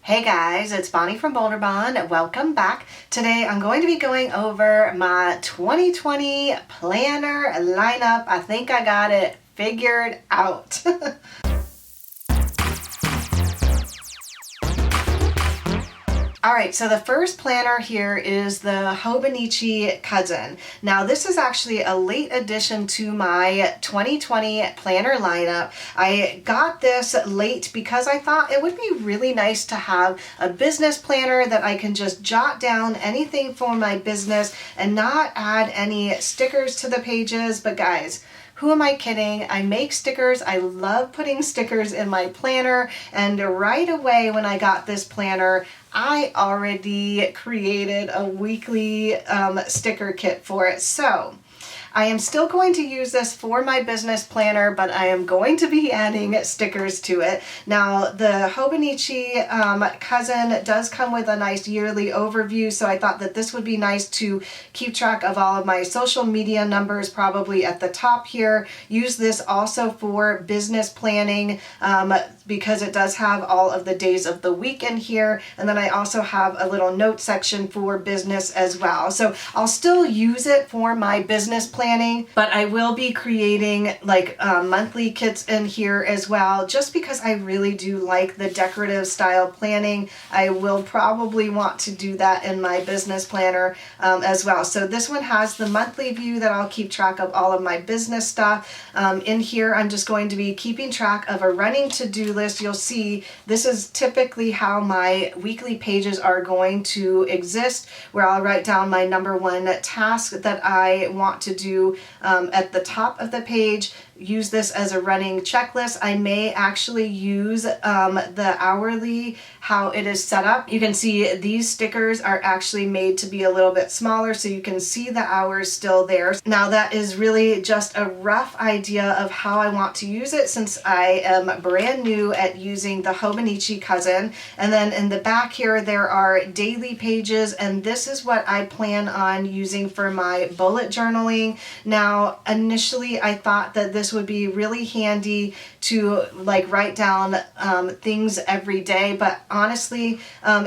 Hey guys, it's Bonnie from Bolderbon. Welcome back. Today I'm going to be going over my 2020 planner lineup. I think I got it figured out. Alright, so the first planner here is the Hoban Cousin. Now this is actually a late addition to my 2020 planner lineup. I got this late because I thought it would be really nice to have a business planner that I can just jot down anything for my business and not add any stickers to the pages. But guys, who am I kidding? I make stickers. I love putting stickers in my planner, and right away when I got this planner, I already created a weekly sticker kit for it. So I am still going to use this for my business planner, but I am going to be adding stickers to it. Now, the Hoban Cousin does come with a nice yearly overview, so I thought that this would be nice to keep track of all of my social media numbers, probably at the top here. Use this also for business planning because it does have all of the days of the week in here, and then I also have a little note section for business as well. So I'll still use it for my business planning, but I will be creating like monthly kits in here as well, just because I really do like the decorative style planning. I will probably want to do that in my business planner as well. So this one has the monthly view that I'll keep track of all of my business stuff. In here, I'm just going to be keeping track of a running to-do list. You'll see this is typically how my weekly pages are going to exist, where I'll write down my number one task that I want to do at the top of the page. Use this as a running checklist. I may actually use the hourly, how it is set up. You can see these stickers are actually made to be a little bit smaller, so you can see the hours still there. Now that is really just a rough idea of how I want to use it, since I am brand new at using the Hoban Cousin. And then in the back here there are daily pages, and this is what I plan on using for my bullet journaling. Now initially I thought that this would be really handy to like write down things every day, but honestly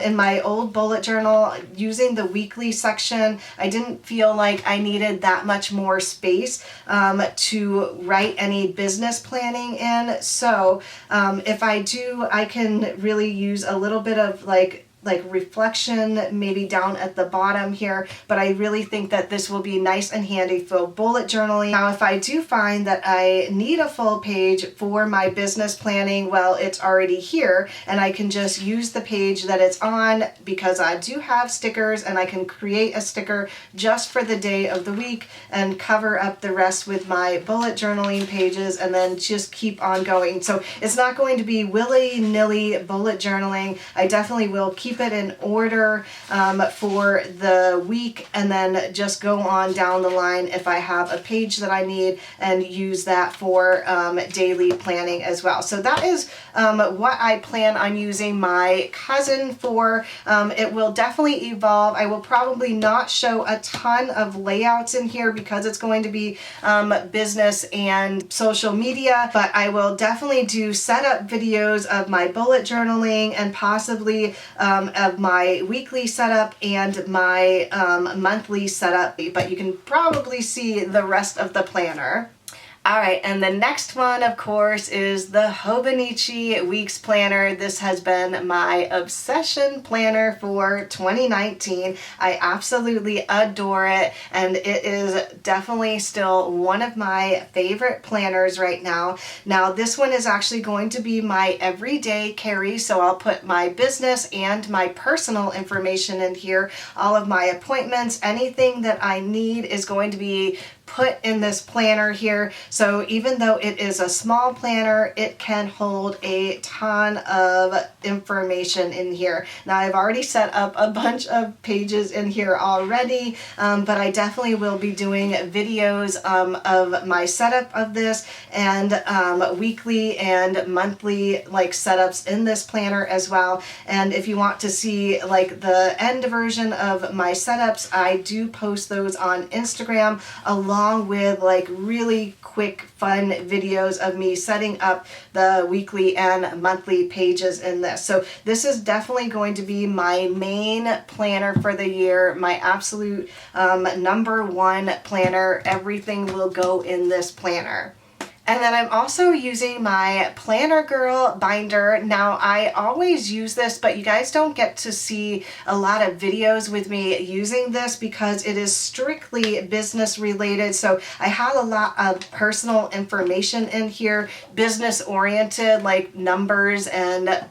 in my old bullet journal, using the weekly section, I didn't feel like I needed that much more space to write any business planning in. So if I do, I can really use a little bit of like reflection maybe down at the bottom here, but I really think that this will be nice and handy for bullet journaling. Now if I do find that I need a full page for my business planning, well, it's already here and I can just use the page that it's on, because I do have stickers and I can create a sticker just for the day of the week and cover up the rest with my bullet journaling pages, and then just keep on going. So it's not going to be willy-nilly bullet journaling. I definitely will keep it in order for the week, and then just go on down the line if I have a page that I need, and use that for daily planning as well. So that is what I plan on using my cousin for. It will definitely evolve. I will probably not show a ton of layouts in here because it's going to be business and social media, but I will definitely do setup videos of my bullet journaling and possibly of my weekly setup and my monthly setup, but you can probably see the rest of the planner. Alright, and the next one, of course, is the Hoban Weeks Planner. This has been my obsession planner for 2019. I absolutely adore it, and it is definitely still one of my favorite planners right now. Now, this one is actually going to be my everyday carry, so I'll put my business and my personal information in here. All of my appointments, anything that I need is going to be put in this planner here. So even though it is a small planner, it can hold a ton of information in here. Now I've already set up a bunch of pages in here already, but I definitely will be doing videos of my setup of this, and weekly and monthly like setups in this planner as well. And if you want to see like the end version of my setups, I do post those on Instagram along along with like really quick fun videos of me setting up the weekly and monthly pages in this. So this is definitely going to be my main planner for the year, my absolute number one planner. Everything will go in this planner. And then I'm also using my Planner Girl binder. Now, I always use this, but you guys don't get to see a lot of videos with me using this because it is strictly business related. So I have a lot of personal information in here, business oriented, like numbers and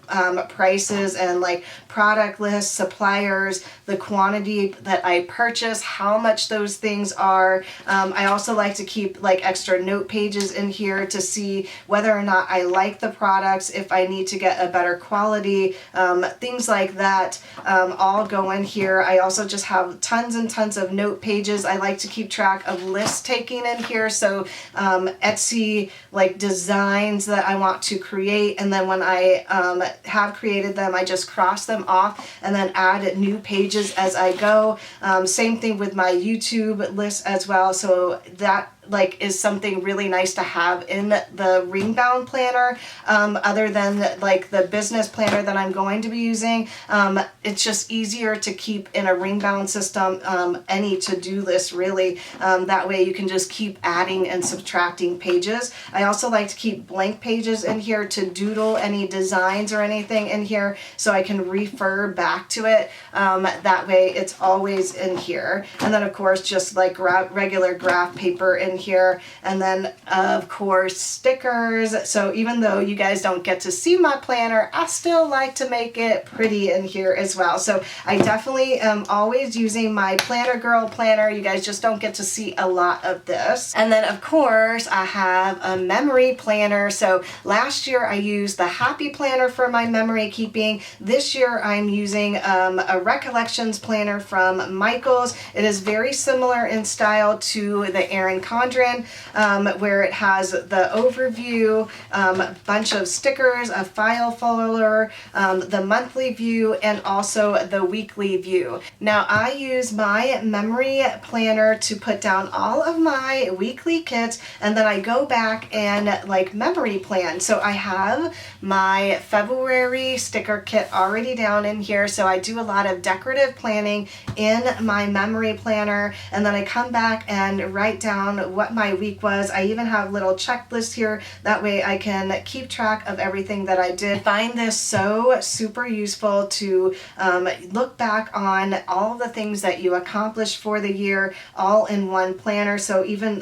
prices and like product lists, suppliers, the quantity that I purchase, how much those things are. I also like to keep like extra note pages in here to see whether or not I like the products, if I need to get a better quality, things like that all go in here. I also just have tons and tons of note pages. I like to keep track of list taking in here, so Etsy like designs that I want to create, and then when I have created them, I just cross them off and then add new pages as I go. Same thing with my YouTube list as well, so that like is something really nice to have in the ring bound planner, other than like the business planner that I'm going to be using. It's just easier to keep in a ring bound system, any to-do list really. That way you can just keep adding and subtracting pages. I also like to keep blank pages in here to doodle any designs or anything in here so I can refer back to it. That way it's always in here. And then of course just like regular graph paper in here, and then of course stickers. So even though you guys don't get to see my planner, I still like to make it pretty in here as well. So I definitely am always using my Planner Girl planner. You guys just don't get to see a lot of this. And then of course I have a memory planner. So last year I used the Happy Planner for my memory keeping. This year I'm using a Recollections planner from Michaels. It is very similar in style to the Erin Condren, where it has the overview, a bunch of stickers, a file folder, the monthly view, and also the weekly view. Now I use my memory planner to put down all of my weekly kits, and then I go back and like memory plan. So I have my February sticker kit already down in here, so I do a lot of decorative planning in my memory planner, and then I come back and write down what my week was. I even have little checklists here, that way I can keep track of everything that I did. I find this so super useful to look back on all the things that you accomplished for the year all in one planner. So even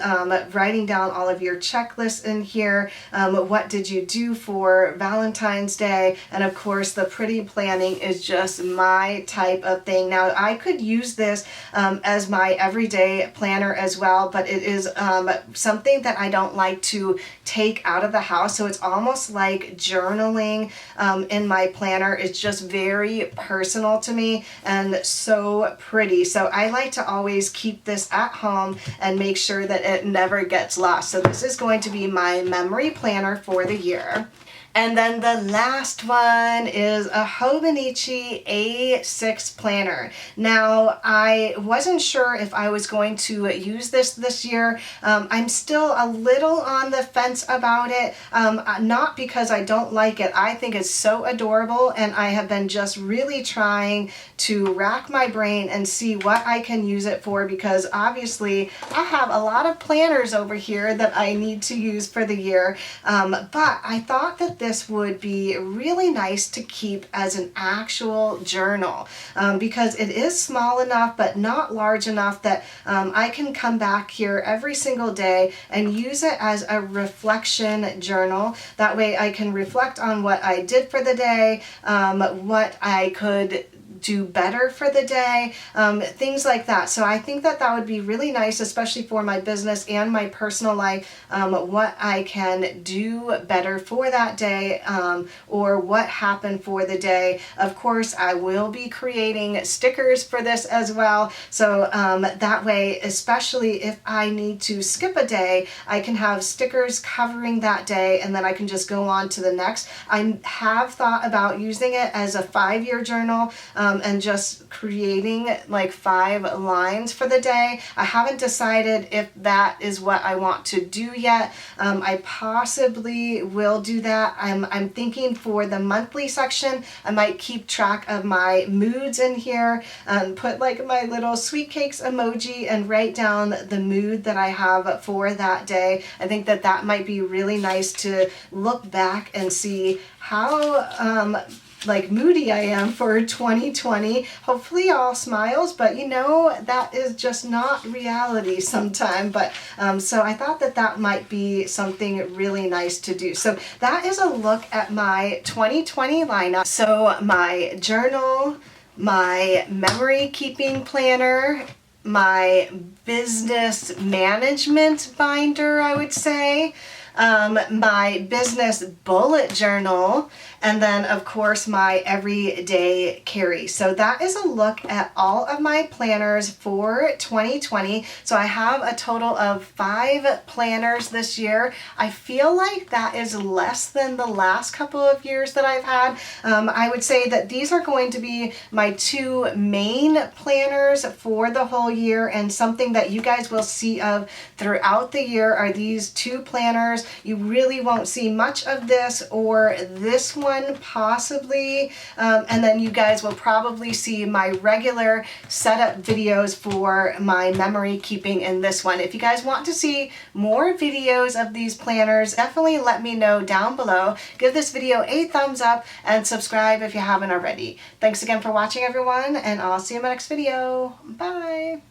writing down all of your checklists in here, what did you do for Valentine's Day, and of course the pretty planning is just my type of thing. Now I could use this as my everyday planner as well, but it is something that I don't like to take out of the house, so it's almost like journaling in my planner. It's just very personal to me and so pretty, so I like to always keep this at home and make sure that it never gets lost. So this is going to be my memory planner for the year. And then the last one is a Hoban Ichi A6 planner. Now, I wasn't sure if I was going to use this year. I'm still a little on the fence about it, not because I don't like it. I think it's so adorable, and I have been just really trying to rack my brain and see what I can use it for, because obviously I have a lot of planners over here that I need to use for the year, but I thought that this would be really nice to keep as an actual journal, because it is small enough but not large enough that I can come back here every single day and use it as a reflection journal. That way I can reflect on what I did for the day, what I could do better for the day, things like that. So I think that that would be really nice, especially for my business and my personal life, what I can do better for that day, or what happened for the day. Of course, I will be creating stickers for this as well. So that way, especially if I need to skip a day, I can have stickers covering that day, and then I can just go on to the next. I have thought about using it as a 5-year journal, and just creating like 5 lines for the day. I haven't decided if that is what I want to do yet. I possibly will do that. I'm thinking for the monthly section, I might keep track of my moods in here, put like my little sweet cakes emoji and write down the mood that I have for that day. I think that that might be really nice to look back and see how like moody I am for 2020. Hopefully all smiles, but you know, that is just not reality sometimes. But so I thought that that might be something really nice to do. So that is a look at my 2020 lineup. So my journal, my memory keeping planner, my business management binder, I would say, my business bullet journal, and then of course my everyday carry. So that is a look at all of my planners for 2020. So I have a total of 5 planners this year. I feel like that is less than the last couple of years that I've had. I would say that these are going to be my 2 main planners for the whole year, and something that you guys will see of throughout the year are these 2 planners. You really won't see much of this or this one possibly, and then you guys will probably see my regular setup videos for my memory keeping in this one. If you guys want to see more videos of these planners, definitely let me know down below. Give this video a thumbs up and subscribe if you haven't already. Thanks again for watching, everyone, and I'll see you in my next video. Bye!